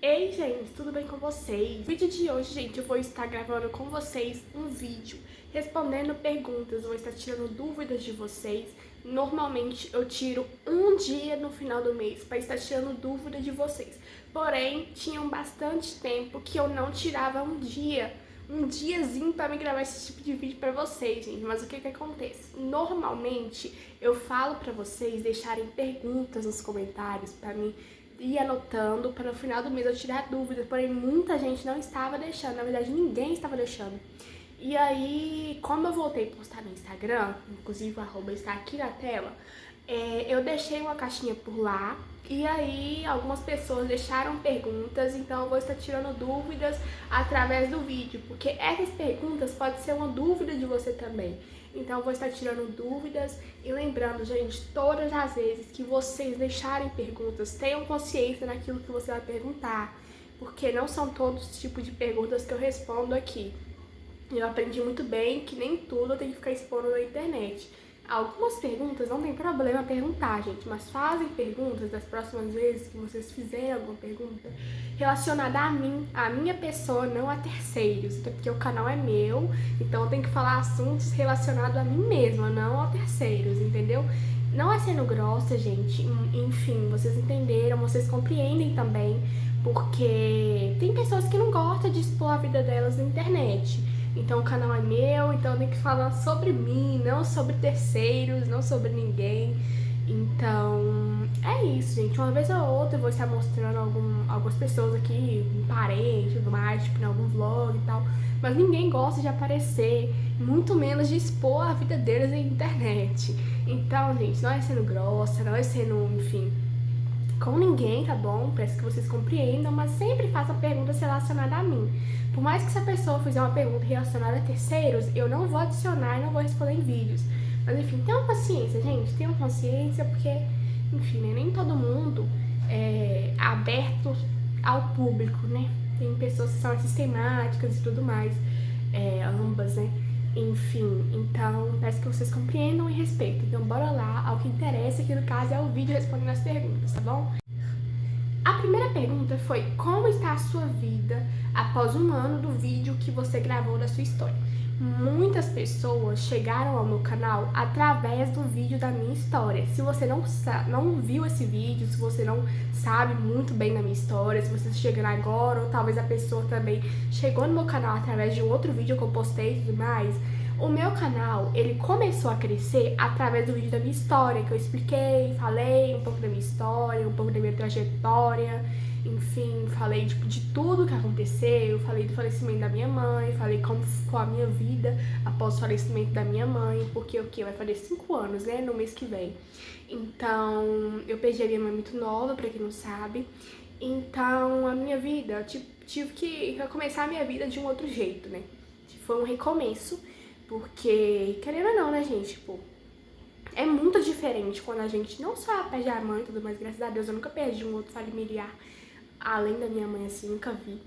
Ei, gente, tudo bem com vocês? No vídeo de hoje, gente, eu vou estar gravando com vocês um vídeo respondendo perguntas, vou estar tirando dúvidas de vocês. Normalmente eu tiro um dia no final do mês para estar tirando dúvidas de vocês. Porém, tinham bastante tempo que eu não tirava um diazinho para me gravar esse tipo de vídeo para vocês, gente. Mas o que acontece? Normalmente eu falo para vocês deixarem perguntas nos comentários para mim ir anotando para no final do mês eu tirar dúvidas, porém muita gente não estava deixando, na verdade ninguém estava deixando. E aí, como eu voltei a postar no Instagram, inclusive o arroba está aqui na tela, eu deixei uma caixinha por lá e aí algumas pessoas deixaram perguntas, então eu vou estar tirando dúvidas através do vídeo, porque essas perguntas podem ser uma dúvida de você também. Então eu vou estar tirando dúvidas e lembrando, gente, todas as vezes que vocês deixarem perguntas, tenham consciência naquilo que você vai perguntar, porque não são todos os tipos de perguntas que eu respondo aqui. Eu aprendi muito bem que nem tudo eu tenho que ficar expondo na internet. Algumas perguntas não tem problema perguntar, gente, mas fazem perguntas das próximas vezes que vocês fizerem alguma pergunta relacionada a mim, a minha pessoa, não a terceiros, até porque o canal é meu, então eu tenho que falar assuntos relacionados a mim mesma, não a terceiros, entendeu? Não é sendo grossa, gente, enfim, vocês entenderam, vocês compreendem também, porque tem pessoas que não gostam de expor a vida delas na internet. Então o canal é meu, então eu tenho que falar sobre mim, não sobre terceiros, não sobre ninguém. Então é isso, gente. Uma vez ou outra eu vou estar mostrando algumas pessoas aqui, um parente, tudo mais, tipo em algum vlog e tal. Mas ninguém gosta de aparecer, muito menos de expor a vida deles na internet. Então, gente, não é sendo grossa, não é sendo, enfim, com ninguém, tá bom? Peço que vocês compreendam, mas sempre façam perguntas relacionadas a mim. Por mais que essa pessoa fizer uma pergunta relacionada a terceiros, eu não vou adicionar e não vou responder em vídeos. Mas enfim, tenham paciência, gente, tenham paciência, porque, enfim, né, nem todo mundo é aberto ao público, né? Tem pessoas que são sistemáticas e tudo mais, ambas, né? Enfim, então peço que vocês compreendam e respeitem. Então bora lá ao que interessa, que no caso é o vídeo respondendo as perguntas, tá bom? A primeira pergunta foi: como está a sua vida após um ano do vídeo que você gravou da sua história? Muitas pessoas chegaram ao meu canal através do vídeo da minha história. Se você não viu esse vídeo, se você não sabe muito bem da minha história, se você chegou agora, ou talvez a pessoa também chegou no meu canal através de um outro vídeo que eu postei e tudo mais, o meu canal, ele começou a crescer através do vídeo da minha história, que eu expliquei, falei um pouco da minha história, um pouco da minha trajetória, enfim, falei tipo, de tudo que aconteceu, falei do falecimento da minha mãe, falei como ficou a minha vida após o falecimento da minha mãe, porque o que? Vai fazer 5 anos, né, no mês que vem. Então, eu perdi a minha mãe muito nova, pra quem não sabe. Então, a minha vida, eu tive que recomeçar a minha vida de um outro jeito, né? Foi um recomeço. Porque, querendo ou não, né, gente, tipo, é muito diferente quando a gente não só perde a mãe e tudo mais, graças a Deus, eu nunca perdi um outro familiar, além da minha mãe, assim, nunca vi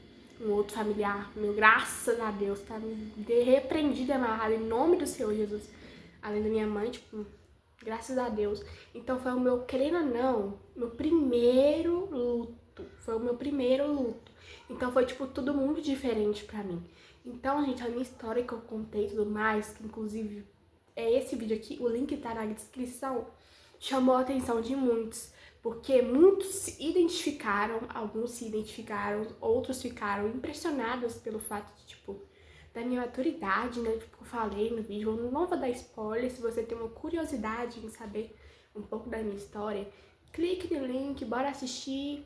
um outro familiar meu, graças a Deus, tá me repreendido e amarrado em nome do Senhor Jesus, além da minha mãe, tipo, graças a Deus. Então foi o meu, querendo ou não, meu primeiro luto, foi o meu primeiro luto. Então foi, tipo, tudo muito diferente pra mim. Então, gente, a minha história que eu contei e tudo mais, que inclusive é esse vídeo aqui, o link tá na descrição, chamou a atenção de muitos, porque muitos se identificaram, alguns se identificaram, outros ficaram impressionados pelo fato de, tipo, da minha maturidade, né, tipo, eu falei no vídeo, eu não vou dar spoiler, se você tem uma curiosidade em saber um pouco da minha história, clique no link, bora assistir.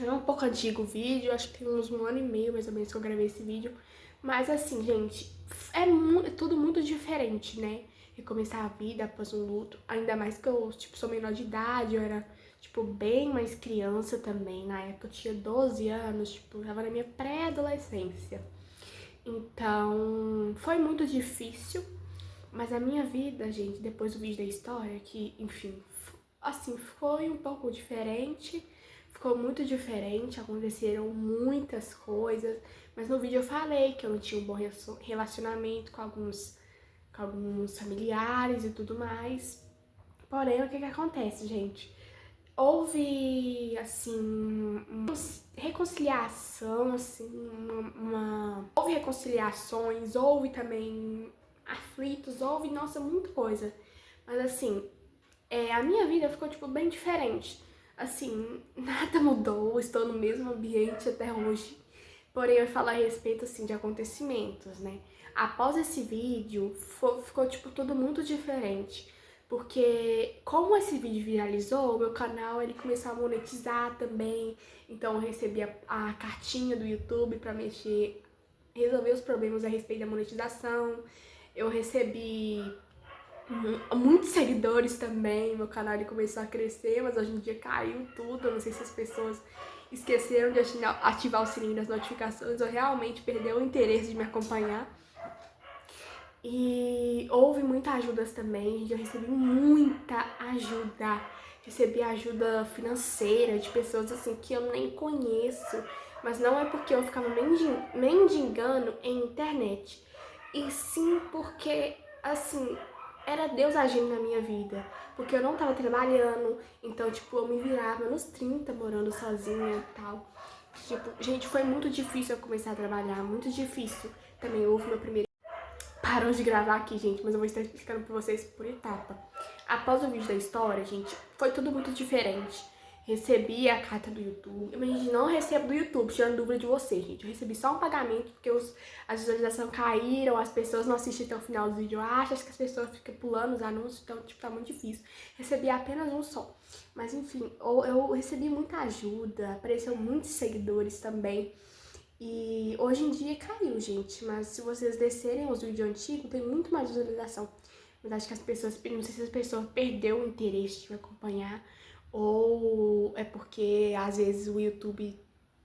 É um pouco antigo o vídeo, acho que tem uns 1 ano e meio mais ou menos que eu gravei esse vídeo. Mas assim, gente, é tudo muito diferente, né? Recomeçar a vida após um luto. Ainda mais que eu, tipo, sou menor de idade, eu era, tipo, bem mais criança também. Na época eu tinha 12 anos, tipo, eu tava na minha pré-adolescência. Então, foi muito difícil. Mas a minha vida, gente, depois do vídeo da história, que, enfim, assim, foi um pouco diferente. Ficou muito diferente, aconteceram muitas coisas, mas no vídeo eu falei que eu não tinha um bom relacionamento com alguns familiares e tudo mais. Porém, o que acontece, gente? houve, assim, uma reconciliação, assim, houve reconciliações, houve também aflitos, houve, nossa, muita coisa. Mas, assim, a minha vida ficou, tipo, bem diferente. Assim, nada mudou, estou no mesmo ambiente até hoje. Porém, eu falo a respeito, assim, de acontecimentos, né? Após esse vídeo, ficou, tipo, tudo muito diferente. Porque, como esse vídeo viralizou, o meu canal, ele começou a monetizar também. Então, eu recebi a cartinha do YouTube pra resolver os problemas a respeito da monetização. Eu recebi muitos seguidores também, meu canal ele começou a crescer, mas hoje em dia caiu tudo. Eu não sei se as pessoas esqueceram de ativar o sininho das notificações ou realmente perdeu o interesse de me acompanhar. E houve muitas ajudas também, gente. Eu recebi muita ajuda. Recebi ajuda financeira de pessoas assim que eu nem conheço, mas não é porque eu ficava mendigando em internet, e sim porque, assim, era Deus agindo na minha vida, porque eu não tava trabalhando, então, tipo, eu me virava nos 30 morando sozinha e tal. Tipo, gente, foi muito difícil eu começar a trabalhar, muito difícil. Também houve meu primeiro... Parou de gravar aqui, gente, mas eu vou estar explicando pra vocês por etapa. Após o vídeo da história, gente, foi tudo muito diferente. Recebi a carta do YouTube, mas não recebo do YouTube, tirando dúvida de vocês, gente. Eu recebi só um pagamento porque as visualizações caíram, as pessoas não assistem até o final do vídeo. Acho que as pessoas ficam pulando os anúncios, então, tipo, tá muito difícil. Recebi apenas um só. Mas, enfim, eu recebi muita ajuda, apareceu muitos seguidores também. E hoje em dia caiu, gente, mas se vocês descerem os vídeos antigos, tem muito mais visualização. Mas acho que as pessoas, não sei se as pessoas perderam o interesse de me acompanhar, ou é porque às vezes o YouTube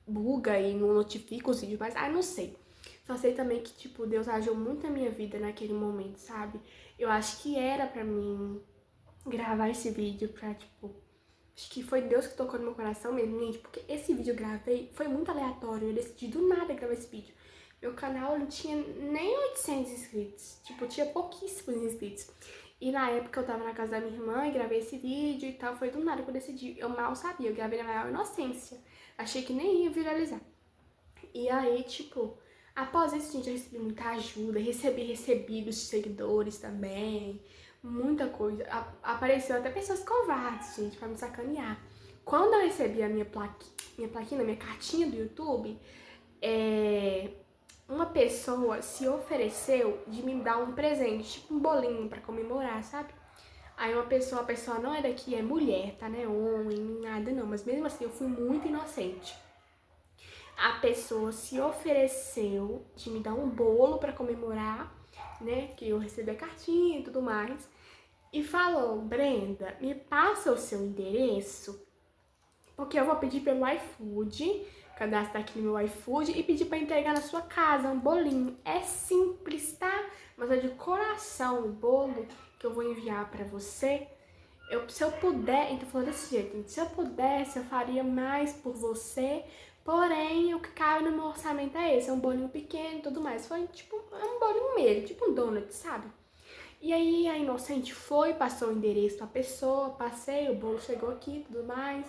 buga e não notifica os vídeos, mas não sei. Só sei também que, tipo, Deus agiu muito na minha vida naquele momento, sabe? Eu acho que era pra mim gravar esse vídeo pra, tipo... Acho que foi Deus que tocou no meu coração mesmo, gente, porque esse vídeo eu gravei, foi muito aleatório, eu decidi do nada gravar esse vídeo. Meu canal não tinha nem 800 inscritos, tipo, tinha pouquíssimos inscritos. E na época eu tava na casa da minha irmã e gravei esse vídeo e tal, foi do nada que eu decidi. Eu mal sabia, eu gravei na maior inocência, achei que nem ia viralizar. E aí, tipo, após isso, gente, eu recebi muita ajuda, recebi recebidos de seguidores também, muita coisa. Apareceu até pessoas covardes, gente, pra me sacanear. Quando eu recebi a minha plaquinha, minha cartinha do YouTube, uma pessoa se ofereceu de me dar um presente, tipo um bolinho pra comemorar, sabe? Aí a pessoa não é daqui, é mulher, tá, né? Homem, nada não, mas mesmo assim eu fui muito inocente. A pessoa se ofereceu de me dar um bolo pra comemorar, né, que eu recebi a cartinha e tudo mais, e falou: Brenda, me passa o seu endereço, porque eu vou pedir pelo iFood, cadastrar aqui no meu iFood e pedir pra entregar na sua casa um bolinho. É simples, tá? Mas é de coração o bolo que eu vou enviar pra você. Se eu puder, então falou desse jeito, se eu pudesse, eu faria mais por você, porém, o que cabe no meu orçamento é esse, é um bolinho pequeno e tudo mais. Foi tipo, um bolinho mesmo, tipo um donut, sabe? E aí a inocente foi, passou o endereço pra pessoa, passei, o bolo chegou aqui e tudo mais.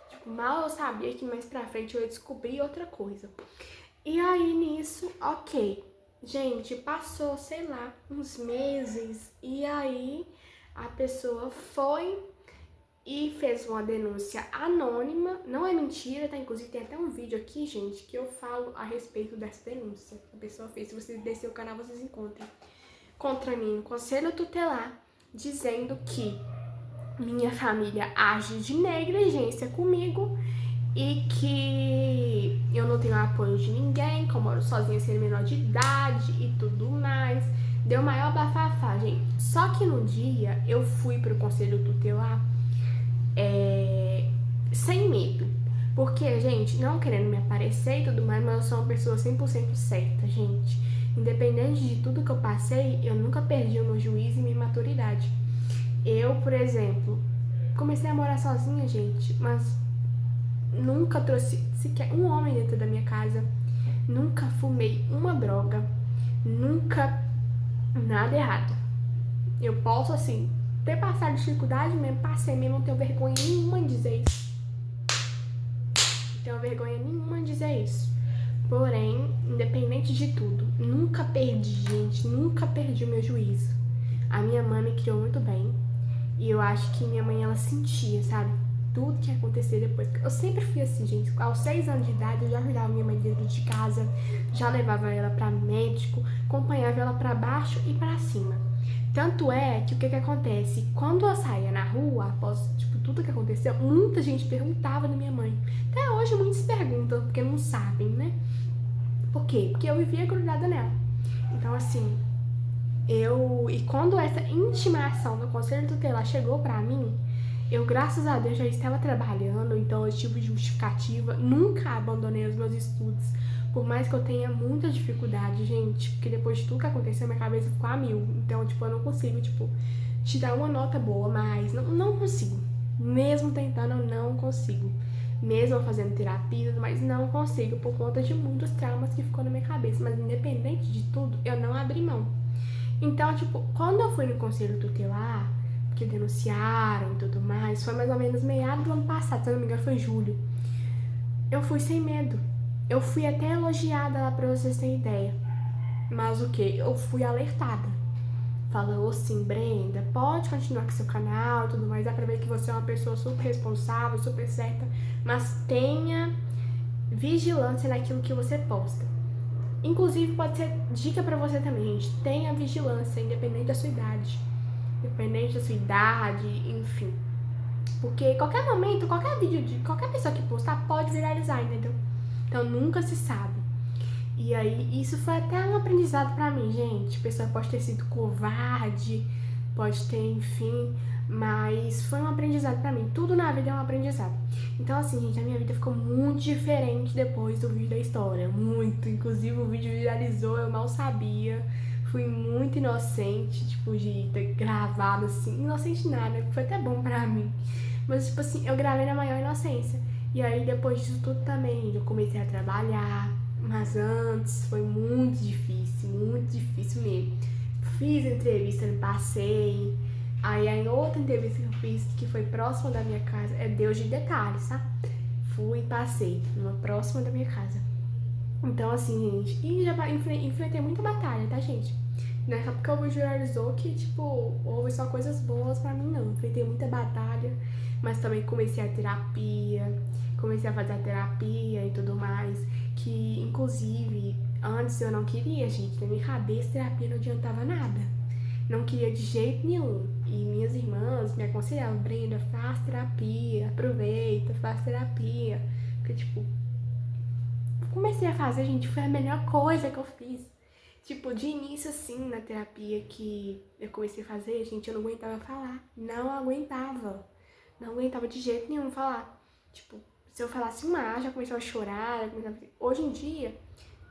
Tipo, mal eu sabia que mais pra frente eu ia descobrir outra coisa. E aí nisso, ok. Gente, passou, sei lá, uns meses, e aí a pessoa foi e fez uma denúncia anônima, não é mentira, tá? Inclusive tem até um vídeo aqui, gente, que eu falo a respeito dessa denúncia que a pessoa fez. Se vocês descer o canal, vocês encontram. Contra mim, no Conselho Tutelar, dizendo que minha família age de negligência comigo e que eu não tenho apoio de ninguém, que eu moro sozinha sendo menor de idade e tudo mais. Deu maior bafafá, gente. Só que no dia eu fui pro Conselho Tutelar sem medo. Porque, gente, não querendo me aparecer e tudo mais, mas eu sou uma pessoa 100% certa, gente. Independente de tudo que eu passei, eu nunca perdi o meu juízo e minha maturidade. Eu, por exemplo, comecei a morar sozinha, gente, mas nunca trouxe sequer um homem dentro da minha casa. Nunca fumei uma droga. Nunca nada errado. Eu posso, assim, ter passado dificuldade mesmo, passei mesmo, não tenho vergonha nenhuma em dizer isso. Não tenho vergonha nenhuma em dizer isso. Porém, independente de tudo, nunca perdi, gente, nunca perdi o meu juízo. A minha mãe me criou muito bem e eu acho que minha mãe, ela sentia, sabe? Tudo que ia acontecer depois. Eu sempre fui assim, gente. Aos 6 anos de idade, eu já ajudava minha mãe dentro de casa, já levava ela pra médico, acompanhava ela pra baixo e pra cima. Tanto é que o que acontece? Quando eu saía na rua, após tipo, tudo que aconteceu, muita gente perguntava da minha mãe. Até hoje muitos perguntam, porque não sabem, né? Por quê? Porque eu vivia grudada nela. Então, assim, e quando essa intimação do Conselho Tutelar chegou pra mim, eu, graças a Deus, já estava trabalhando, então eu tive justificativa, nunca abandonei os meus estudos. Por mais que eu tenha muita dificuldade, gente, porque depois de tudo que aconteceu, minha cabeça ficou a mil. Então, tipo, eu não consigo, tipo, tirar uma nota boa, mas não consigo. Mesmo tentando, eu não consigo. Mesmo eu fazendo terapia, mas não consigo por conta de muitos traumas que ficou na minha cabeça. Mas independente de tudo, eu não abri mão. Então, tipo, quando eu fui no Conselho Tutelar, que denunciaram e tudo mais, foi mais ou menos meados do ano passado, se não me engano foi julho. Eu fui sem medo. Eu fui até elogiada lá pra vocês terem ideia. Mas o que? Eu fui alertada. Falou assim, Brenda, pode continuar com seu canal e tudo mais, dá pra ver que você é uma pessoa super responsável, super certa, mas tenha vigilância naquilo que você posta. Inclusive, pode ser dica pra você também, gente. Tenha vigilância, independente da sua idade. Independente da sua idade, enfim. Porque qualquer momento, qualquer vídeo de qualquer pessoa que postar pode viralizar, entendeu? Então nunca se sabe. E aí, isso foi até um aprendizado pra mim, gente. A pessoa pode ter sido covarde, pode ter, enfim, mas foi um aprendizado pra mim. Tudo na vida é um aprendizado. Então, assim, gente, a minha vida ficou muito diferente depois do vídeo da história. Muito. Inclusive, o vídeo viralizou, eu mal sabia. Fui muito inocente, tipo, de ter gravado assim. Inocente nada, foi até bom pra mim. Mas, tipo assim, eu gravei na maior inocência. E aí, depois disso tudo também, eu comecei a trabalhar. Mas antes foi muito difícil mesmo. Fiz entrevista, passei. Aí a outra entrevista que eu fiz, que foi próxima da minha casa, é Deus de detalhes, tá? Fui e passei, numa próxima da minha casa. Então, assim, gente, e já enfrentei muita batalha, tá, gente? Não é só porque o vídeo viralizou que, tipo, houve só coisas boas pra mim, não. Enfrentei muita batalha, mas também comecei a fazer a terapia e tudo mais, que, inclusive, antes eu não queria, gente, na minha cabeça terapia não adiantava nada. Não queria de jeito nenhum. E minhas irmãs me aconselhavam, Brenda, faz terapia, aproveita, faz terapia. Porque, tipo, comecei a fazer, gente, foi a melhor coisa que eu fiz. Tipo, de início, assim, na terapia que eu comecei a fazer, gente, eu não aguentava falar. Não aguentava. Não aguentava de jeito nenhum falar. Tipo, se eu falasse uma A, já começava a chorar. Hoje em dia,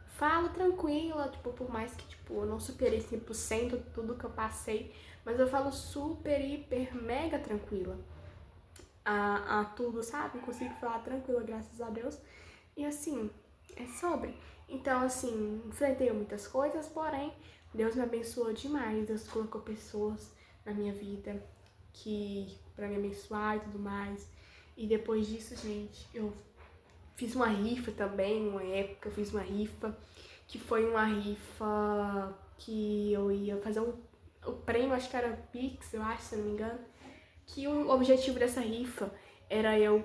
falo tranquila, tipo, por mais que, tipo, eu não superei 100% tudo que eu passei, mas eu falo super, hiper, mega tranquila a tudo, sabe? Consigo falar tranquila, graças a Deus. E assim, é sobre. Então, assim, enfrentei muitas coisas, porém, Deus me abençoou demais. Deus colocou pessoas na minha vida pra me abençoar e tudo mais. E depois disso, gente, eu fiz uma rifa também, uma época eu fiz uma rifa, que foi uma rifa que eu ia fazer o prêmio, acho que era Pix, eu acho, se eu não me engano. Que o objetivo dessa rifa era eu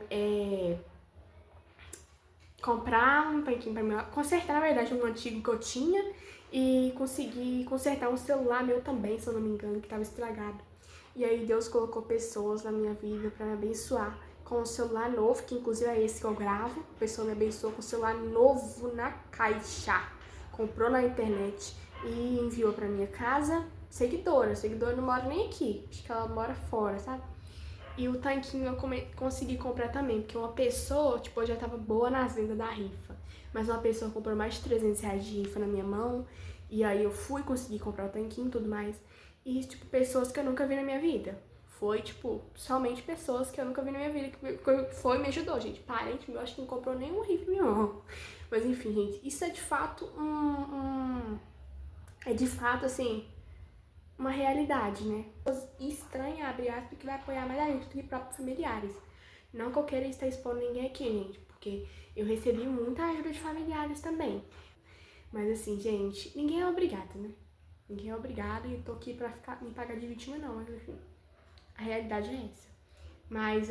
comprar um tanquinho pra mim, consertar, na verdade, um antigo que eu tinha e conseguir consertar um celular meu também, se eu não me engano, que tava estragado. E aí Deus colocou pessoas na minha vida pra me abençoar com um celular novo, que inclusive é esse que eu gravo. A pessoa me abençoou com um celular novo na caixa, comprou na internet e enviou pra minha casa. Seguidora não mora nem aqui, acho que ela mora fora, sabe? E o tanquinho eu consegui comprar também, porque uma pessoa, tipo, eu já tava boa nas vendas da rifa, mas uma pessoa comprou mais de R$300 de rifa na minha mão, e aí eu fui conseguir comprar o tanquinho e tudo mais. E, tipo, pessoas que eu nunca vi na minha vida. Foi, tipo, somente pessoas que eu nunca vi na minha vida, que foi e me ajudou, gente. Parente meu, acho que não comprou nenhum rifa nenhum. Mas enfim, gente, isso é de fato é de fato, assim, uma realidade, né? Estranha, abre aspas, que vai apoiar mais a gente do que próprios familiares. Não que eu queira estar expondo ninguém aqui, gente, porque eu recebi muita ajuda de familiares também. Mas assim, gente, ninguém é obrigado, né? Ninguém é obrigado e eu tô aqui pra me pagar de vítima não, mas enfim, a realidade é essa. Mas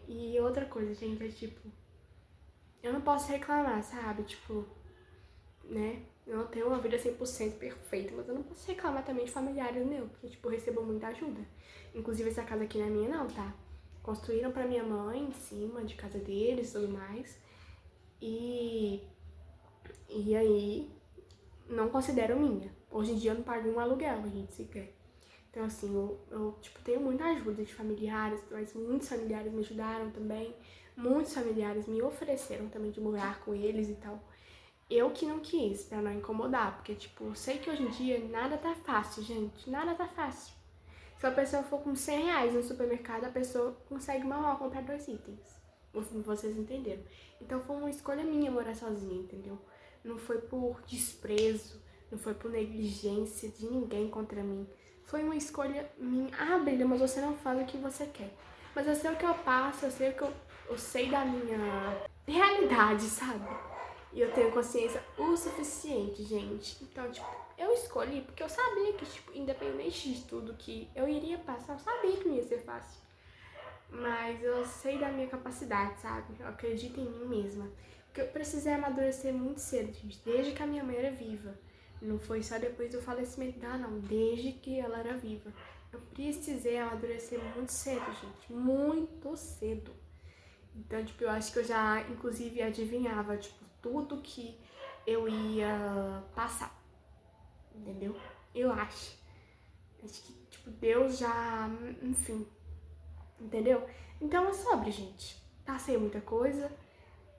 e outra coisa, gente, é tipo, eu não posso reclamar, sabe? Tipo, né? Eu não tenho uma vida 100% perfeita, mas eu não posso reclamar também de familiares meus, porque, tipo, eu recebo muita ajuda. Inclusive, essa casa aqui não é minha, não, tá? Construíram pra minha mãe em cima de casa deles e tudo mais. E aí, não considero minha. Hoje em dia eu não pago um aluguel, a gente sequer. Então, assim, eu tipo, tenho muita ajuda de familiares, mas muitos familiares me ajudaram também. Muitos familiares me ofereceram também de morar com eles e tal. Eu que não quis, pra não incomodar, porque, tipo, eu sei que hoje em dia nada tá fácil, gente. Nada tá fácil. Se a pessoa for com 100 reais no supermercado, a pessoa consegue mal comprar 2 itens. Vocês entenderam. Então foi uma escolha minha morar sozinha, entendeu? Não foi por desprezo, não foi por negligência de ninguém contra mim. Foi uma escolha minha. Ah, Brenda, mas você não faz o que você quer. Mas eu sei o que eu passo, eu sei o que eu sei da minha realidade, sabe? E eu tenho consciência o suficiente, gente. Então, tipo, eu escolhi porque eu sabia que, tipo, independente de tudo que eu iria passar, eu sabia que não ia ser fácil. Mas eu sei da minha capacidade, sabe? Eu acredito em mim mesma. Porque eu precisei amadurecer muito cedo, gente. Desde que a minha mãe era viva. Não foi só depois do falecimento dela, não. Desde que ela era viva. Eu precisei amadurecer muito cedo, gente. Muito cedo. Então, tipo, eu acho que eu já, inclusive, adivinhava, tipo, tudo que eu ia passar. Entendeu? Eu acho. Acho que, tipo, Deus já, enfim, entendeu? Então é sobre, gente. Passei muita coisa,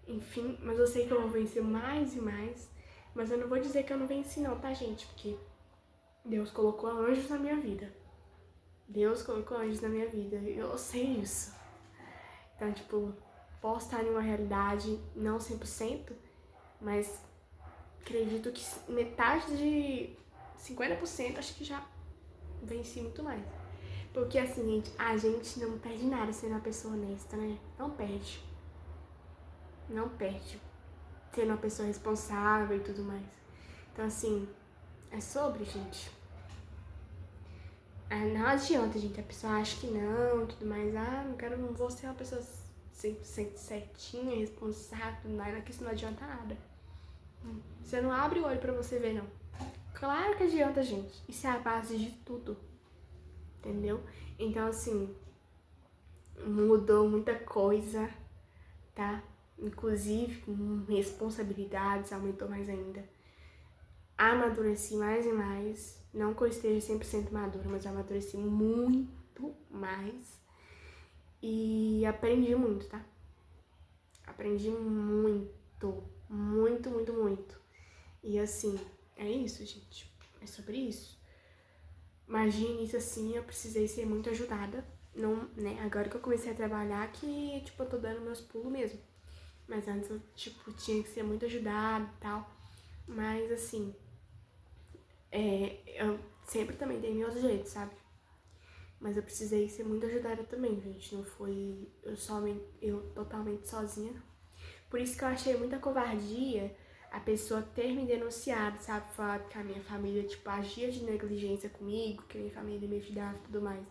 enfim, mas eu sei que eu vou vencer mais e mais. Mas eu não vou dizer que eu não venci não, tá, gente? Porque Deus colocou anjos na minha vida. Deus colocou anjos na minha vida, eu sei isso. Então, tipo, posso estar em uma realidade não 100%, mas acredito que metade de 50% acho que já venci muito mais. Porque assim, gente, a gente não perde nada sendo uma pessoa honesta, né? Não perde. Não perde. Sendo uma pessoa responsável e tudo mais. Então, assim, é sobre, gente. Não adianta, gente. A pessoa acha que não e tudo mais. Não vou ser uma pessoa 100% certinha, responsável, tudo mais. Que isso não adianta nada. Você não abre o olho pra você ver, não. Claro que adianta, gente. Isso é a base de tudo. Entendeu? Então, assim, mudou muita coisa, tá? Inclusive, responsabilidades aumentou mais ainda. Amadureci mais e mais. Não que eu esteja 100% madura, mas eu amadureci muito mais. E aprendi muito, tá? Aprendi muito, muito, muito, muito. E assim, é isso, gente. É sobre isso. Mas de início, assim, eu precisei ser muito ajudada. Não, né? Agora que eu comecei a trabalhar, que, tipo, eu tô dando meus pulos mesmo. Mas antes eu, tipo, tinha que ser muito ajudada e tal. Mas, assim, eu sempre também dei meu jeito, sabe? Mas eu precisei ser muito ajudada também, gente. Não foi eu totalmente sozinha, não. Por isso que eu achei muita covardia a pessoa ter me denunciado, sabe? Falar que a minha família, tipo, agia de negligência comigo, que a minha família me ajudava e tudo mais.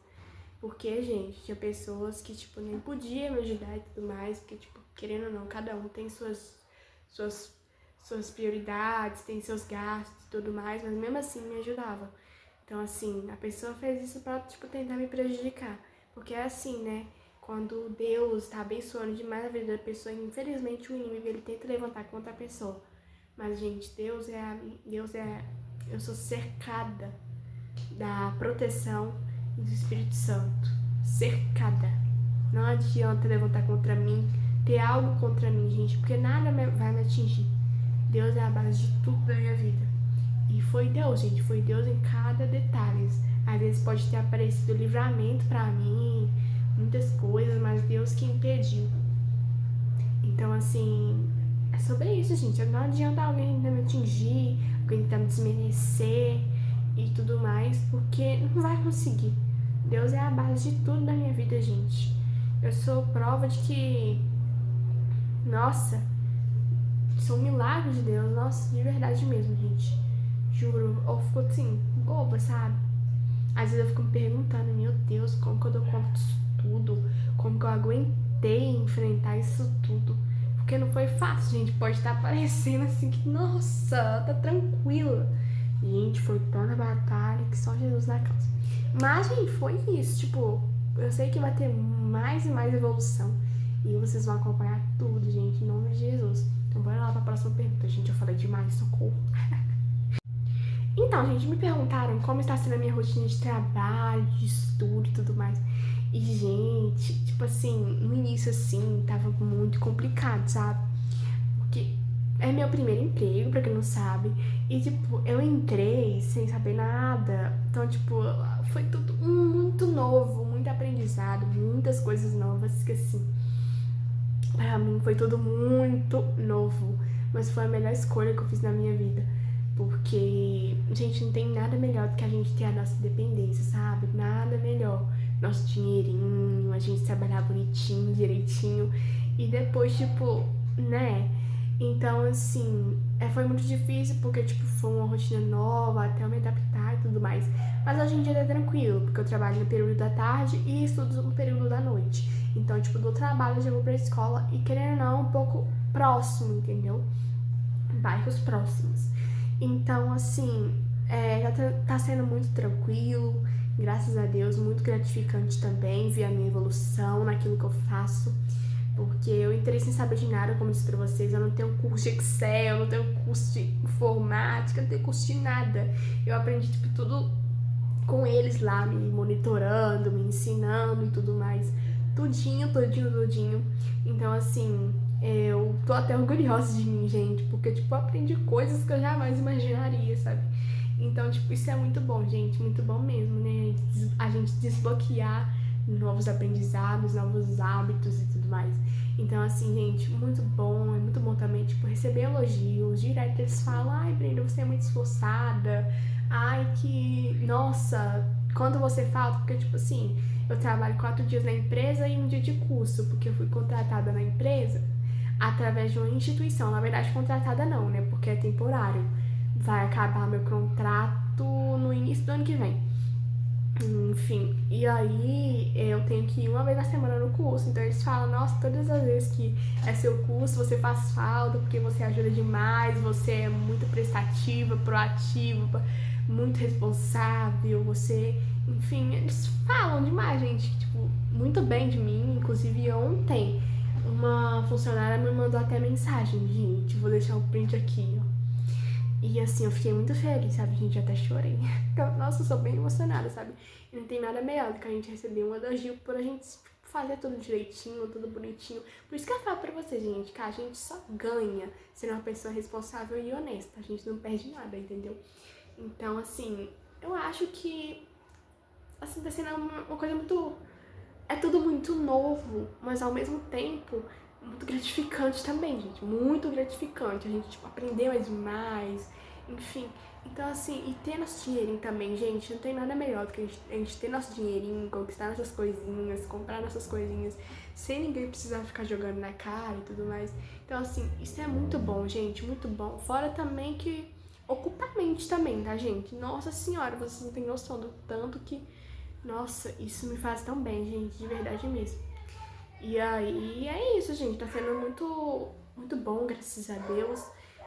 Porque, gente, tinha pessoas que, tipo, nem podiam me ajudar e tudo mais, porque, tipo, querendo ou não, cada um tem suas prioridades, tem seus gastos e tudo mais, mas mesmo assim me ajudava. Então, assim, a pessoa fez isso pra, tipo, tentar me prejudicar. Porque é assim, né? Quando Deus tá abençoando demais a vida da pessoa, infelizmente o inimigo, ele tenta levantar contra a pessoa. Mas, gente, eu sou cercada da proteção do Espírito Santo. Cercada. Não adianta levantar contra mim, ter algo contra mim, gente, porque nada vai me atingir. Deus é a base de tudo da minha vida. E foi Deus, gente, foi Deus em cada detalhe. Às vezes pode ter aparecido livramento pra mim, muitas coisas, mas Deus que impediu. Então, assim, é sobre isso, gente. Não adianta alguém tentar me atingir, alguém tentar me desmerecer. e tudo mais, porque não vai conseguir. Deus é a base de tudo da minha vida, gente. Eu sou prova de que, nossa, sou um milagre de Deus, nossa, de verdade mesmo, gente. Juro, eu fico assim, boba, sabe? Às vezes eu fico me perguntando, meu Deus, como que eu dou conta disso tudo? Como que eu aguentei enfrentar isso tudo? Porque não foi fácil, gente. Pode estar parecendo assim que, nossa, tá tranquila. Gente, foi tanta batalha que só Jesus na causa. Mas, gente, foi isso. Tipo, eu sei que vai ter mais e mais evolução. E vocês vão acompanhar tudo, gente, em nome de Jesus. Então, bora lá pra próxima pergunta. Gente, eu falei demais, socorro. Então, gente, me perguntaram como está sendo a minha rotina de trabalho, de estudo e tudo mais. E, gente, tipo assim, no início, assim, tava muito complicado, sabe? Porque é meu primeiro emprego, pra quem não sabe. E, tipo, eu entrei sem saber nada. Então, tipo, foi tudo muito novo, muito aprendizado, muitas coisas novas que, assim, pra mim foi tudo muito novo. Mas foi a melhor escolha que eu fiz na minha vida. Porque, gente, não tem nada melhor do que a gente ter a nossa independência, sabe? Nada melhor. Nosso dinheirinho, a gente trabalhar bonitinho, direitinho. E depois, tipo, né? Então, assim, foi muito difícil porque, tipo, foi uma rotina nova, até eu me adaptar e tudo mais. Mas hoje em dia é tranquilo, porque eu trabalho no período da tarde e estudo no período da noite. Então, tipo, do trabalho eu já vou pra escola e, querendo ou não, um pouco próximo, entendeu? Bairros próximos. Então, assim, tá sendo muito tranquilo, graças a Deus, muito gratificante também ver a minha evolução naquilo que eu faço, porque eu entrei sem saber de nada, como disse pra vocês, eu não tenho curso de Excel, eu não tenho curso de informática, eu não tenho curso de nada. Eu aprendi, tipo, tudo com eles lá, me monitorando, me ensinando e tudo mais. Tudinho, tudinho, tudinho. Então, assim, eu tô até orgulhosa de mim, gente, porque, tipo, eu aprendi coisas que eu jamais imaginaria, sabe? Então, tipo, isso é muito bom, gente, muito bom mesmo, né? A gente desbloquear novos aprendizados, novos hábitos e tudo mais. Então, assim, gente, muito bom, é muito bom também, tipo, receber elogios, direto eles falam, ai, Brenda, você é muito esforçada, ai, que, nossa, quando você falta, porque, tipo assim, eu trabalho 4 dias na empresa e um dia de curso, porque eu fui contratada na empresa através de uma instituição. Na verdade, contratada não, né? Porque é temporário. Vai acabar meu contrato no início do ano que vem. Enfim, e aí eu tenho que ir uma vez na semana no curso. Então eles falam, nossa, todas as vezes que é seu curso, você faz falta, porque você ajuda demais, você é muito prestativa, proativa, muito responsável, você. Enfim, eles falam demais, gente, tipo, muito bem de mim. Inclusive ontem uma funcionária me mandou até mensagem, gente, vou deixar o print aqui, ó. E assim, eu fiquei muito feliz, sabe, gente? Eu até chorei. Nossa, eu sou bem emocionada, sabe? E não tem nada melhor do que a gente receber um elogio por a gente fazer tudo direitinho, tudo bonitinho. Por isso que eu falo pra vocês, gente, que a gente só ganha sendo uma pessoa responsável e honesta. A gente não perde nada, entendeu? Então, assim, eu acho que, assim, tá sendo uma coisa muito. É tudo muito novo, mas ao mesmo tempo muito gratificante também, gente. Muito gratificante. A gente, tipo, aprendeu mais, enfim. Então, assim, e ter nosso dinheirinho também, gente, não tem nada melhor do que a gente ter nosso dinheirinho, conquistar nossas coisinhas, comprar nossas coisinhas, sem ninguém precisar ficar jogando na cara e tudo mais. Então, assim, isso é muito bom, gente, muito bom. Fora também que ocupa a mente também, tá, gente? Nossa senhora, vocês não têm noção do tanto que, nossa, isso me faz tão bem, gente, de verdade mesmo. E aí é isso, gente. Tá sendo muito, muito bom, graças a Deus.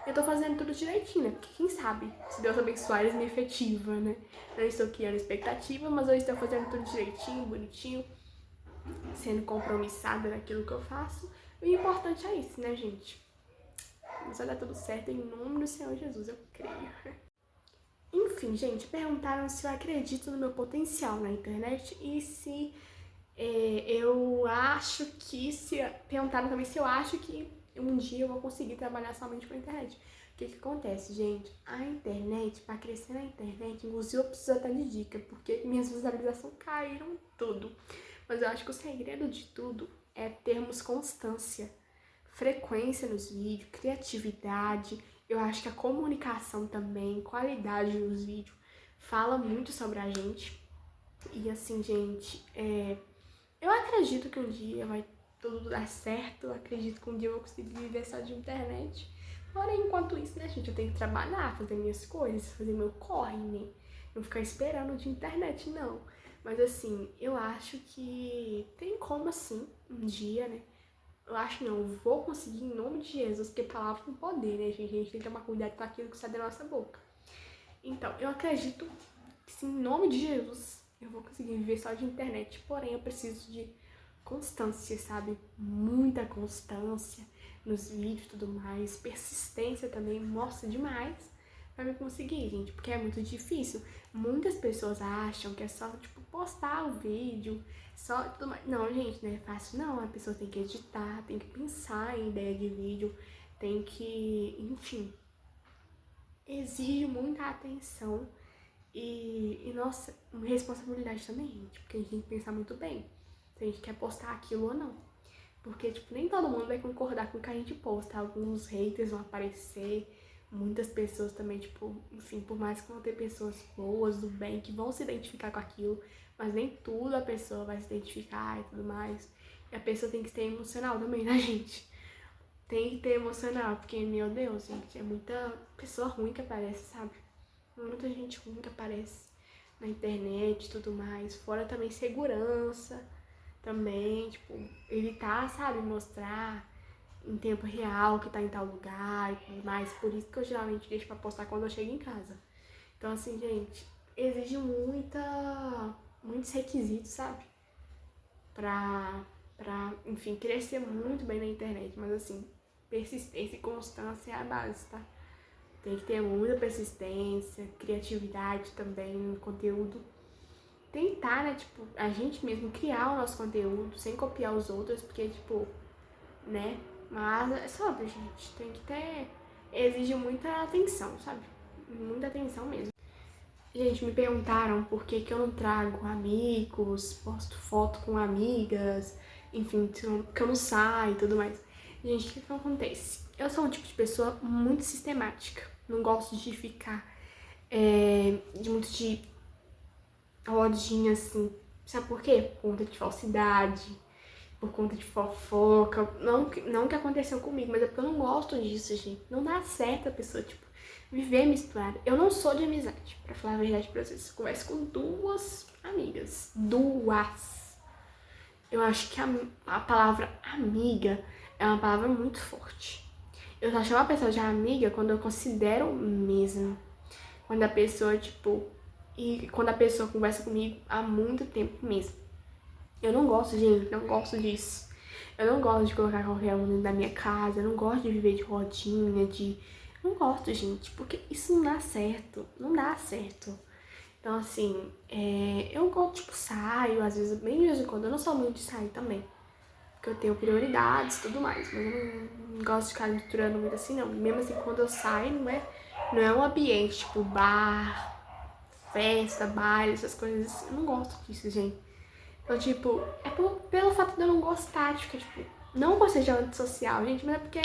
Eu tô fazendo tudo direitinho, né? Porque quem sabe, se Deus abençoar, eles me efetiva, né? Não estou criando expectativa, mas eu estou fazendo tudo direitinho, bonitinho, sendo compromissada naquilo que eu faço. E o importante é isso, né, gente? Mas vai dar tudo certo em nome do Senhor Jesus, eu creio. Enfim, gente, perguntaram se eu acredito no meu potencial na internet e se eu acho que, perguntaram também se eu acho que um dia eu vou conseguir trabalhar somente com a internet. O que acontece, gente? A internet, para crescer na internet, inclusive eu preciso até de dica, porque minhas visualizações caíram tudo. Mas eu acho que o segredo de tudo é termos constância, frequência nos vídeos, criatividade. Eu acho que a comunicação também, qualidade nos vídeos. fala muito sobre a gente. E assim, gente, eu acredito que um dia vai tudo dar certo, eu acredito que um dia eu vou conseguir viver só de internet. Porém, enquanto isso, né, gente, eu tenho que trabalhar, fazer minhas coisas, fazer meu corre, né? Não ficar esperando de internet, não. Mas assim, eu acho que tem como assim, um dia, né? Eu acho não, eu vou conseguir em nome de Jesus, porque palavra com poder, né, gente? A gente tem que tomar cuidado com aquilo que sai da nossa boca. Então, eu acredito que sim, em nome de Jesus, eu vou conseguir viver só de internet. Porém, eu preciso de constância, sabe? Muita constância nos vídeos e tudo mais. Persistência também mostra demais pra me conseguir, gente. Porque é muito difícil. Muitas pessoas acham que é só, tipo, postar o vídeo, só tudo mais. Não, gente, não é fácil não. A pessoa tem que editar, tem que pensar em ideia de vídeo, tem que, enfim, exige muita atenção nossa, uma responsabilidade também, gente, porque a gente tem que pensar muito bem se a gente quer postar aquilo ou não. Porque, tipo, nem todo mundo vai concordar com o que a gente posta. Alguns haters vão aparecer, muitas pessoas também, tipo, enfim, por mais que vão ter pessoas boas, do bem, que vão se identificar com aquilo, mas nem tudo a pessoa vai se identificar e tudo mais. E a pessoa tem que ter emocional também, né, gente? Tem que ter emocional, porque, meu Deus, gente, é muita pessoa ruim que aparece, sabe? Muita gente ruim que aparece na internet e tudo mais. Fora também segurança, também, tipo, evitar, sabe, mostrar em tempo real que tá em tal lugar e tudo mais. Por isso que eu geralmente deixo pra postar quando eu chego em casa. Então, assim, gente, exige muitos requisitos, sabe? Enfim, crescer muito bem na internet. Mas, assim, persistência e constância é a base, tá? Tem que ter muita persistência, criatividade também no conteúdo. Tentar, né, tipo, a gente mesmo criar o nosso conteúdo sem copiar os outros, porque, tipo, né, mas é sobre, gente, tem que ter, exige muita atenção, sabe? Muita atenção mesmo. Gente, me perguntaram por que que eu não trago amigos, posto foto com amigas, enfim, que eu não saio e tudo mais. Gente, o que que acontece? Eu sou um tipo de pessoa muito sistemática. Não gosto de ficar de rodinha assim. Sabe por quê? Por conta de falsidade, por conta de fofoca. Não que aconteceu comigo, mas é porque eu não gosto disso, gente. Não dá certo a pessoa, tipo, viver misturada. Eu não sou de amizade, pra falar a verdade pra vocês. Eu converso com duas amigas. Duas. Eu acho que a palavra amiga é uma palavra muito forte. Eu só chamo a pessoa de amiga quando eu considero mesmo. Quando a pessoa, tipo, e quando a pessoa conversa comigo há muito tempo mesmo. Eu não gosto, gente, não gosto disso. Eu não gosto de colocar qualquer um dentro da minha casa, eu não gosto de viver de rodinha, Não gosto, gente, porque isso não dá certo, não dá certo. Então, assim, eu gosto, tipo, saio, às vezes, bem de vez em quando, eu não sou muito de sair também. Porque eu tenho prioridades e tudo mais, mas eu não gosto de ficar misturando muito assim, não. Mesmo assim, quando eu saio, não é um ambiente, tipo, bar, festa, baile, essas coisas assim. Eu não gosto disso, gente. Então, tipo, pelo fato de eu não gostar de ficar, tipo, não gostei de antissocial, gente, mas é porque,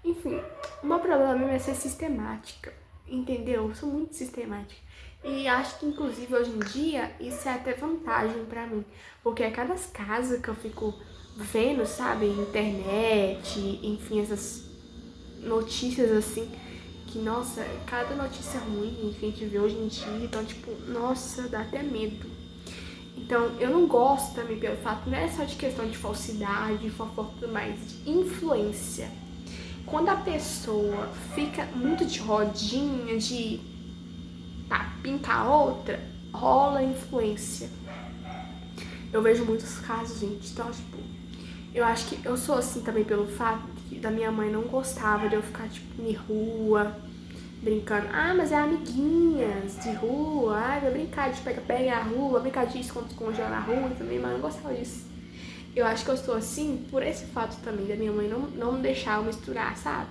enfim, o meu problema mesmo é ser sistemática, entendeu? Eu sou muito sistemática. E acho que, inclusive, hoje em dia, isso é até vantagem pra mim. Porque a cada caso que eu fico vendo, sabe, internet, enfim, essas notícias assim, que, nossa, cada notícia ruim que a gente vê hoje em dia, então, tipo, nossa, dá até medo. Então, eu não gosto também pelo fato, não é só de questão de falsidade, fofoca e tudo mais, de influência. Quando a pessoa fica muito de rodinha, de pintar a outra, rola influência. Eu vejo muitos casos, gente, então, tipo, eu acho que eu sou assim também pelo fato da minha mãe não gostava de eu ficar, tipo, em rua, brincando. Ah, mas é amiguinhas de rua. Ah, vai brincar de pega-pega na rua, vai brincar de esconde-esconde na rua também, mas eu não gostava disso. Eu acho que eu sou assim por esse fato também, da minha mãe não me deixar eu misturar, sabe?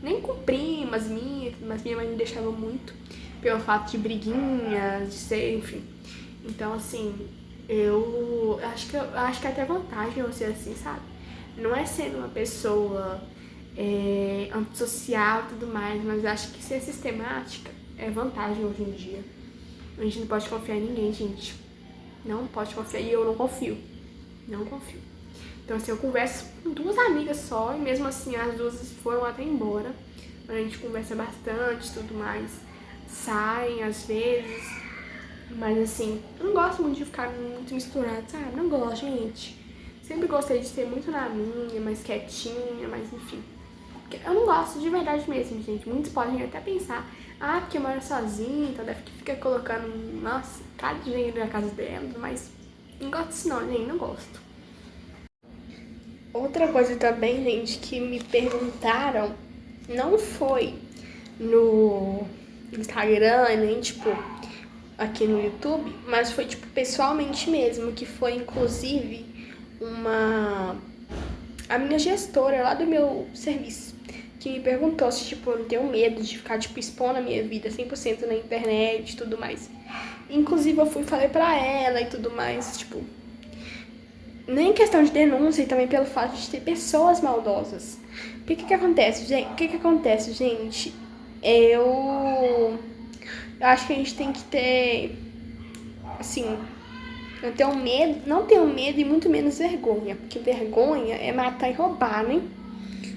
Nem com primas minhas, mas minha mãe me deixava muito pelo fato de briguinhas, de ser, enfim. Então, assim, eu acho que é até vantagem eu ser assim, sabe? Não é sendo uma pessoa antissocial e tudo mais, mas acho que ser sistemática é vantagem hoje em dia. A gente não pode confiar em ninguém, gente. Não pode confiar. E eu não confio. Não confio. Então, assim, eu converso com 2 amigas só. E mesmo assim, as 2 foram até embora. A gente conversa bastante e tudo mais. Saem, às vezes. Mas, assim, eu não gosto muito de ficar muito misturado, sabe? Não gosto, gente. Sempre gostei de ser muito na minha, mais quietinha, mas enfim. Eu não gosto de verdade mesmo, gente. Muitos podem até pensar, porque mora sozinha, então deve que fica colocando, nossa, cada dinheiro na casa dela, mas não gosto disso não, gente, não gosto. Outra coisa também, gente, que me perguntaram, não foi no Instagram, nem, tipo, aqui no YouTube, mas foi, tipo, pessoalmente mesmo, que foi, inclusive, a minha gestora lá do meu serviço, que me perguntou se, tipo, eu não tenho medo de ficar, tipo, expondo a minha vida 100% na internet e tudo mais. Inclusive, eu fui e falei pra ela e tudo mais, tipo, nem questão de denúncia e também pelo fato de ter pessoas maldosas. Porque o que acontece, gente? Eu acho que a gente tem que ter, assim, não ter um medo e muito menos vergonha. Porque vergonha é matar e roubar, né?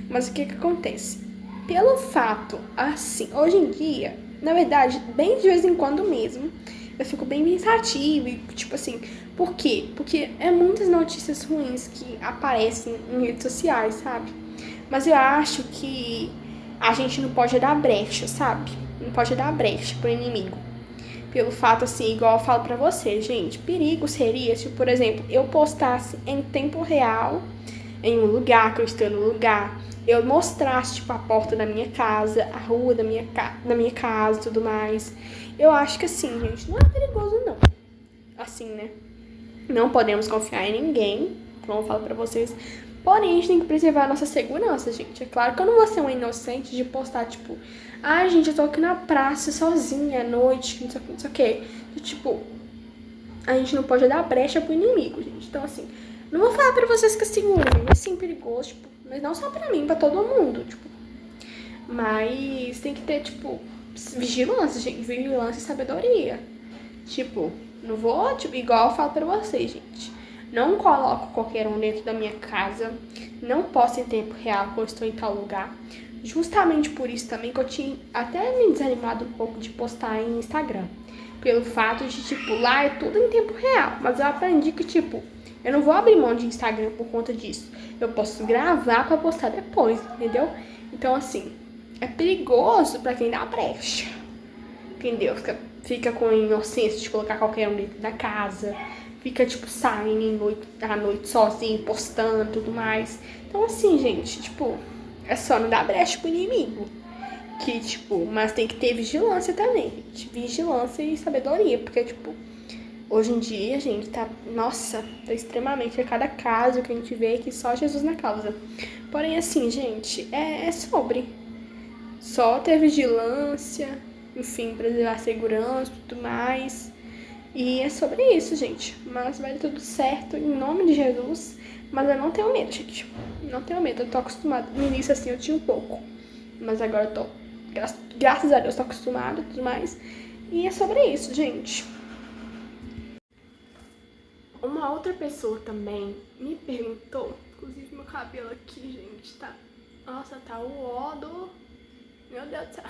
Mas o que acontece? Pelo fato, assim, hoje em dia, na verdade, bem de vez em quando mesmo, eu fico bem pensativa e, tipo assim, por quê? Porque é muitas notícias ruins que aparecem em redes sociais, sabe? Mas eu acho que a gente não pode dar brecha, sabe? Não pode dar brecha pro inimigo. Pelo fato, assim, igual eu falo pra você, gente, perigo seria se, por exemplo, eu postasse em tempo real, em um lugar, que eu estou no lugar, eu mostrasse, tipo, a porta da minha casa, a rua da minha casa e tudo mais. Eu acho que, assim, gente, não é perigoso, não. Assim, né? Não podemos confiar em ninguém, como eu falo pra vocês. Porém, a gente tem que preservar a nossa segurança, gente. É claro que eu não vou ser uma inocente de postar, tipo, gente, eu tô aqui na praça sozinha à noite, não sei o quê. E, tipo, a gente não pode dar brecha pro inimigo, gente. Então, assim, não vou falar pra vocês que é seguro, é sim perigoso, tipo, mas não só pra mim, pra todo mundo, tipo. Mas tem que ter, tipo, vigilância, gente. Vigilância e sabedoria. Tipo, não vou, tipo, igual eu falo pra vocês, gente. Não coloco qualquer um dentro da minha casa. Não posto em tempo real que eu estou em tal lugar. Justamente por isso também que eu tinha até me desanimado um pouco de postar em Instagram. Pelo fato de, tipo, lá é tudo em tempo real. Mas eu aprendi que, tipo, eu não vou abrir mão de Instagram por conta disso. Eu posso gravar pra postar depois, entendeu? Então, assim, é perigoso pra quem dá brecha. Entendeu? Fica com a inocência de colocar qualquer um dentro da casa. Fica, tipo, saindo à noite sozinho, postando e tudo mais. Então, assim, gente, tipo, é só não dar brecha pro inimigo. Que, tipo, mas tem que ter vigilância também, gente. Vigilância e sabedoria. Porque, tipo, hoje em dia, gente, nossa, tá extremamente a cada caso que a gente vê que só Jesus na causa. Porém, assim, gente, é sobre só ter vigilância, enfim, preservar a segurança e tudo mais. E é sobre isso, gente. Mas vai dar tudo certo, em nome de Jesus. Mas eu não tenho medo, gente. Não tenho medo, eu tô acostumada. No início, assim, eu tinha um pouco. Mas agora eu tô, graças a Deus, tô acostumada e tudo mais. E é sobre isso, gente. Uma outra pessoa também me perguntou, inclusive meu cabelo aqui, gente, tá... Nossa, tá o ó do... Meu Deus do céu.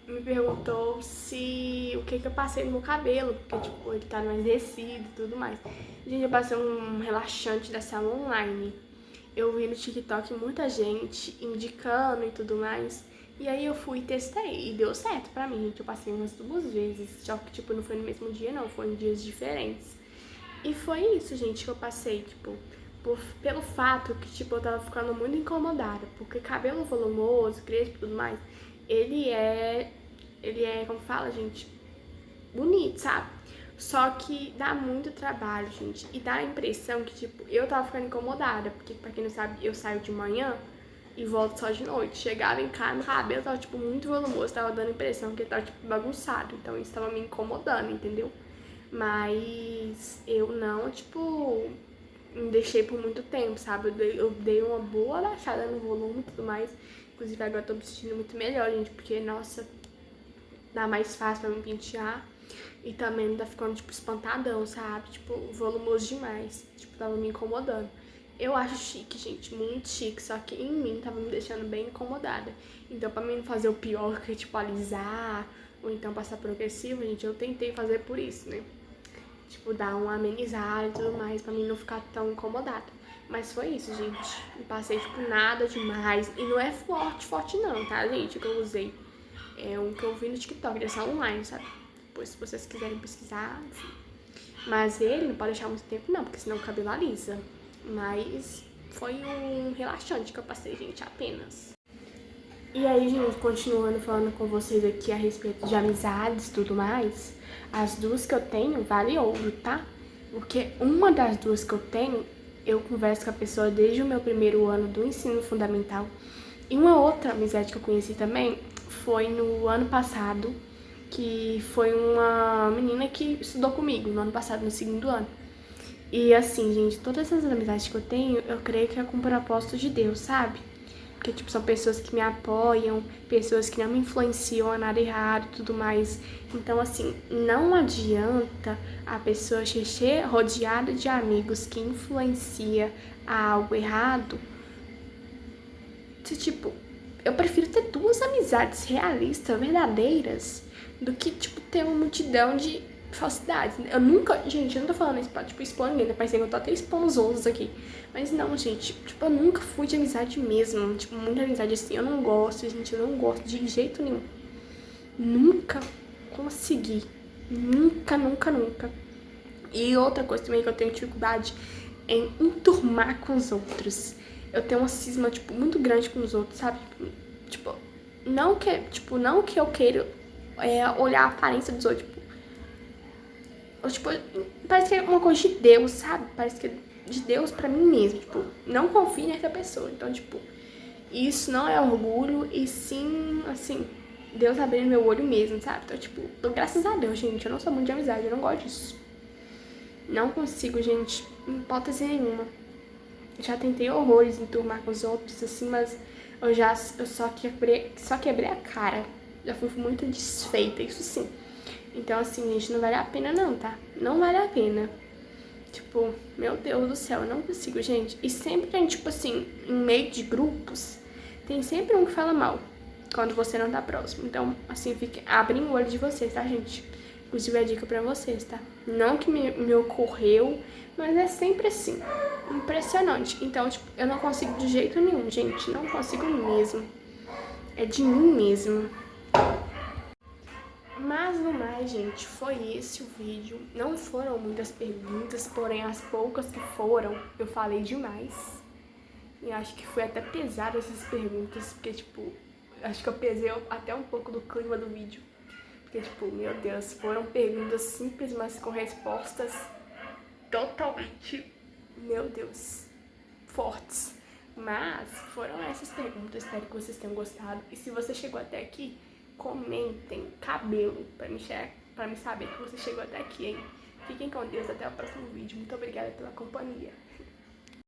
Me perguntou se o que eu passei no meu cabelo, porque, tipo, ele tá mais endurecido e tudo mais. Gente, eu passei um relaxante da Salon Online. Eu vi no TikTok muita gente indicando e tudo mais. E aí eu fui e testei e deu certo pra mim, gente. Eu passei umas 2 vezes, só que, tipo, não foi no mesmo dia, não. Foi em dias diferentes. E foi isso, gente, que eu passei, tipo, pelo fato que, tipo, eu tava ficando muito incomodada. Porque cabelo volumoso, crespo e tudo mais, ele é, como fala, gente, bonito, sabe? Só que dá muito trabalho, gente. E dá a impressão que, tipo, eu tava ficando incomodada. Porque, pra quem não sabe, eu saio de manhã e volto só de noite. Chegava em casa, meu cabelo tava, tipo, muito volumoso. Tava dando a impressão que ele tava, tipo, bagunçado. Então isso tava me incomodando, entendeu? Mas eu não, tipo, me deixei por muito tempo, sabe? Eu dei uma boa baixada no volume e tudo mais. Inclusive agora eu tô me sentindo muito melhor, gente, porque, nossa, dá mais fácil pra me pentear. E também não tá ficando, tipo, espantadão, sabe? Tipo, volumoso demais. Tipo, tava me incomodando. Eu acho chique, gente, muito chique. Só que em mim tava me deixando bem incomodada. Então, pra mim não fazer o pior, que é, tipo, alisar ou então passar progressivo, gente, eu tentei fazer por isso, né? Tipo, dar uma amenizada e tudo mais, pra mim não ficar tão incomodada. Mas foi isso, gente. Não passei, tipo, nada demais. E não é forte não, tá, gente? O que eu usei é um que eu vi no TikTok, dessa online, sabe? Depois, se vocês quiserem pesquisar, enfim. Mas ele não pode deixar muito tempo, não, porque senão o cabelo alisa. Mas foi um relaxante que eu passei, gente, apenas. E aí, gente, continuando falando com vocês aqui a respeito de amizades e tudo mais, as duas que eu tenho vale ouro, tá? Porque uma das duas que eu tenho, eu converso com a pessoa desde o meu primeiro ano do ensino fundamental. E uma outra amizade que eu conheci também foi no ano passado, que foi uma menina que estudou comigo no ano passado, no segundo ano. E assim, gente, todas essas amizades que eu tenho, eu creio que é com o propósito de Deus, sabe? Porque, tipo, são pessoas que me apoiam, pessoas que não me influenciam a nada errado e tudo mais. Então, assim, não adianta a pessoa ser rodeada de amigos que influencia a algo errado. Se, tipo, eu prefiro ter duas amizades realistas, verdadeiras, do que, tipo, ter uma multidão de falsidades. Eu nunca, gente, eu não tô falando isso pra, tipo, expor ninguém, né? Parece que eu tô até expondo os outros aqui. Mas não, gente, tipo, eu nunca fui de amizade mesmo. Tipo, muita amizade assim, eu não gosto, gente, eu não gosto de jeito nenhum. Nunca consegui. Nunca, nunca, nunca. E outra coisa também que eu tenho dificuldade é em enturmar com os outros. Eu tenho uma cisma, tipo, muito grande com os outros, sabe? Tipo, não que eu queira olhar a aparência dos outros, tipo, parece que é uma coisa de Deus, sabe? Parece que é de Deus pra mim mesmo, tipo, não confio nessa pessoa. Então, tipo, isso não é orgulho e sim, assim, Deus abrindo meu olho mesmo, sabe? Então, tipo, graças a Deus, gente, eu não sou muito de amizade, eu não gosto disso. Não consigo, gente, em hipótese nenhuma. Já tentei horrores em turmar com os outros, assim, mas eu só quebrei a cara. Já fui muito desfeita, isso sim. Então, assim, gente, não vale a pena não, tá? Não vale a pena. Tipo, meu Deus do céu, eu não consigo, gente. E sempre tem, tipo assim, em meio de grupos, tem sempre um que fala mal quando você não tá próximo. Então, assim, abrem o olho de vocês, tá, gente? Inclusive, é dica pra vocês, tá? Não que me ocorreu, mas é sempre assim. Impressionante. Então, tipo, eu não consigo de jeito nenhum, gente. Não consigo mesmo. É de mim mesmo. Mas no mais, gente, foi esse o vídeo. Não foram muitas perguntas, porém as poucas que foram, eu falei demais. E acho que foi até pesado essas perguntas, porque, tipo, acho que eu pesei até um pouco do clima do vídeo. Porque, tipo, meu Deus, foram perguntas simples, mas com respostas totalmente, meu Deus, fortes. Mas foram essas perguntas, espero que vocês tenham gostado. E se você chegou até aqui, comentem cabelo pra me saber que você chegou até aqui, hein? Fiquem com Deus, até o próximo vídeo. Muito obrigada pela companhia.